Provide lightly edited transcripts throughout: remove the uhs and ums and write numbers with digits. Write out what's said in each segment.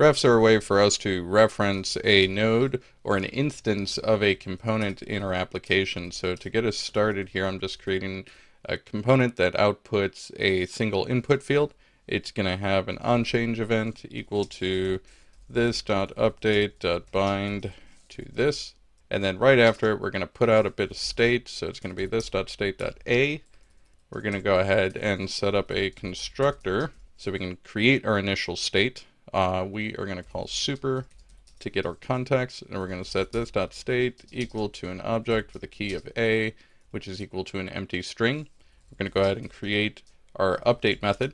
Refs are a way for us to reference a node or an instance of a component in our application. So to get us started here, I'm just creating a component that outputs a single input field. It's going to have an onChange event equal to this.update.bind to this. And then right after it, we're going to put out a bit of state. So it's going to be this.state.a. We're going to go ahead and set up a constructor so we can create our initial state. We are going to call super to get our context, and we're going to set this.state equal to an object with a key of a, which is equal to an empty string. We're going to go ahead and create our update method.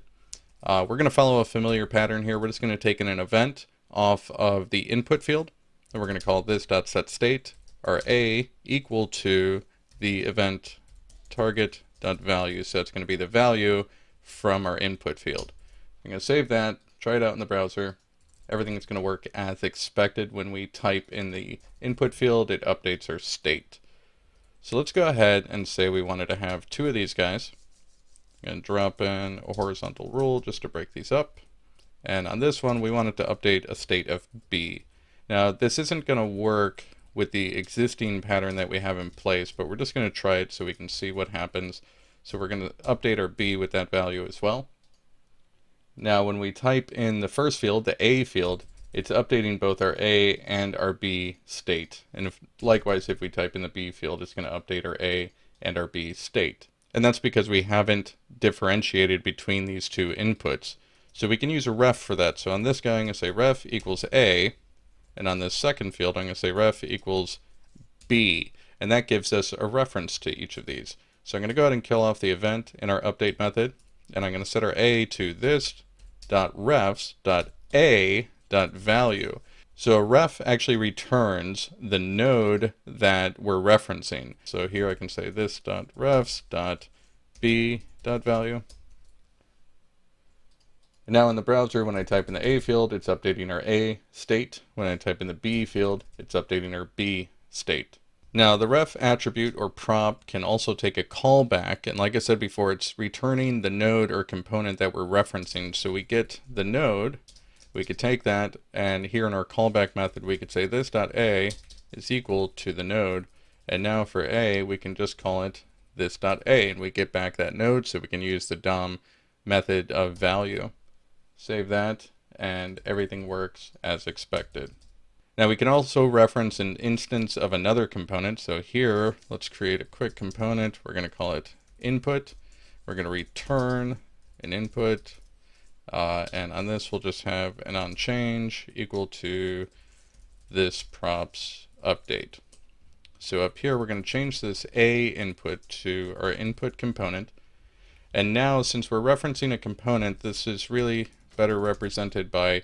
We're going to follow a familiar pattern here. We're just going to take in an event off of the input field, and we're going to call this.setState, our a, equal to the event target.value. So it's going to be the value from our input field. I'm going to save that, try it out in the browser. Everything is going to work as expected. When we type in the input field, it updates our state. So let's go ahead and say we wanted to have two of these guys. I'm going to drop in a horizontal rule just to break these up. And on this one, we wanted to update a state of B. Now, this isn't going to work with the existing pattern that we have in place, but we're just going to try it so we can see what happens. So we're going to update our B with that value as well. Now, when we type in the first field, the A field, it's updating both our A and our B state. And likewise, if we type in the B field, it's going to update our A and our B state. And that's because we haven't differentiated between these two inputs. So we can use a ref for that. So on this guy, I'm going to say ref equals A. And on this second field, I'm going to say ref equals B. And that gives us a reference to each of these. So I'm going to go ahead and kill off the event in our update method. And I'm going to set our A to this.refs.a.value. So a ref actually returns the node that we're referencing. So here I can say this.refs.b.value. And now in the browser, when I type in the A field, it's updating our A state. When I type in the B field, it's updating our B state. Now, the ref attribute or prop can also take a callback, and like I said before, it's returning the node or component that we're referencing. So we get the node, we could take that, and here in our callback method, we could say this.a is equal to the node, and now for a, we can just call it this.a, and we get back that node, so we can use the DOM method of value. Save that, and everything works as expected. Now we can also reference an instance of another component. So here, let's create a quick component. We're going to call it input. We're going to return an input. And on this, we'll just have an onChange equal to this props update. So up here, we're going to change this A input to our input component. And now, since we're referencing a component, this is really better represented by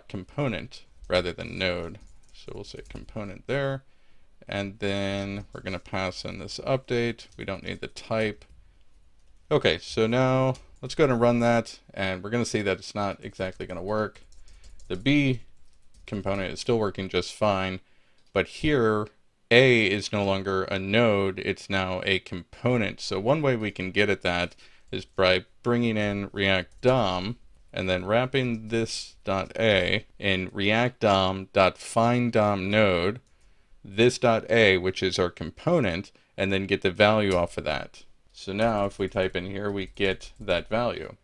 component rather than node. So we'll say component there, and then we're going to pass in this update. We don't need the type. Okay, so now let's go ahead and run that, and we're going to see that it's not exactly going to work. The B component is still working just fine, but here A is no longer a node, it's now a component. So one way we can get at that is by bringing in React DOM and then wrapping this.a in React DOM.find DOM node, this.a, which is our component, and then get the value off of that. So now if we type in here, we get that value.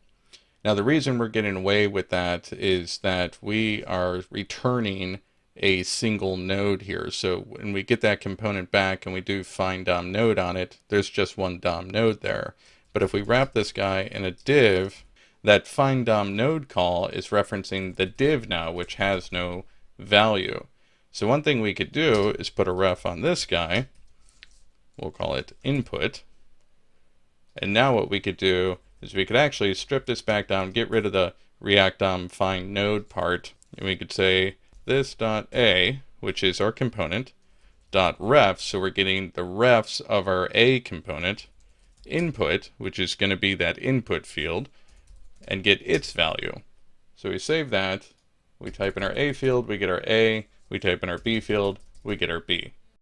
Now the reason we're getting away with that is that we are returning a single node here. So when we get that component back and we do find DOM node on it, there's just one DOM node there. But if we wrap this guy in a div, that find DOM node call is referencing the div now, which has no value. So one thing we could do is put a ref on this guy. We'll call it input. And now what we could do is we could actually strip this back down, get rid of the React DOM find node part, and we could say this.a, which is our component, .ref, so we're getting the refs of our A component, input, which is going to be that input field, and get its value. So we save that, we type in our A field, we get our A, we type in our B field, we get our B.